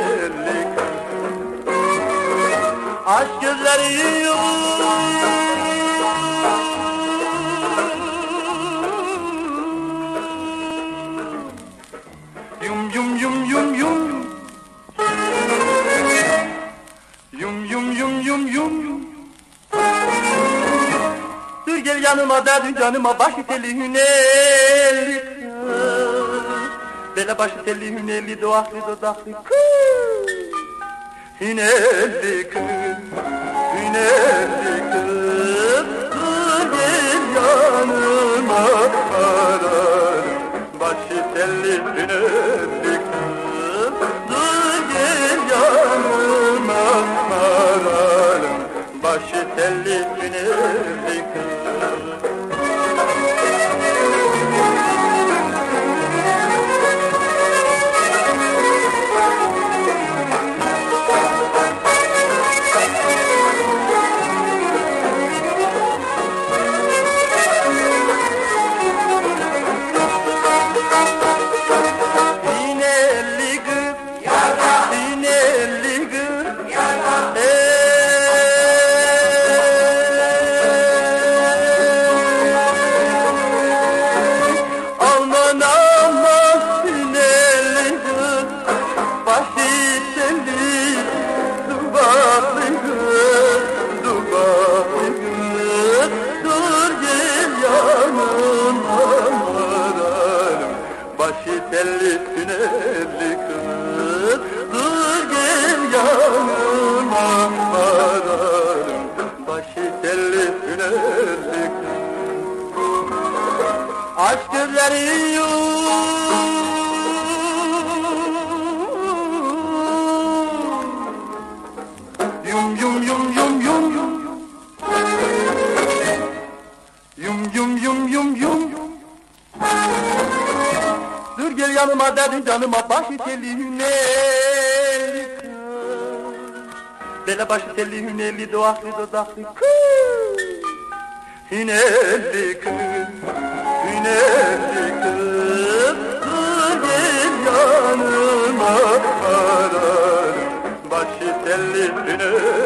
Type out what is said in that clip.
hünelli kız. Aşk gözleri yum yum yum yum yum yum yum yum yum yum. Dur gel yanıma derdin canıma, başı telli hünelli kız. Bele başı telli hünelli, doğaklı dodaklı kız. Hünelli kız, hünelli kız. Dur gel yanıma ararım, başı telli hünelli kız. Dur gel yanıma ararım, başı telli hünelli kız. Başı telli hünelli kız, dur gel yanıma vararım. Başı telli hünelli kız. Aşk gözleri yum yum yum yum yum yum yum yum yum yum. Dur gel yanıma derdin canıma, başı telli hünelli kız. Bele başı telli hünelli, doğaklı dodaklı kız. Hünelli kız, hünelli kız. Dur gel yanıma ararım, başı telli hünelli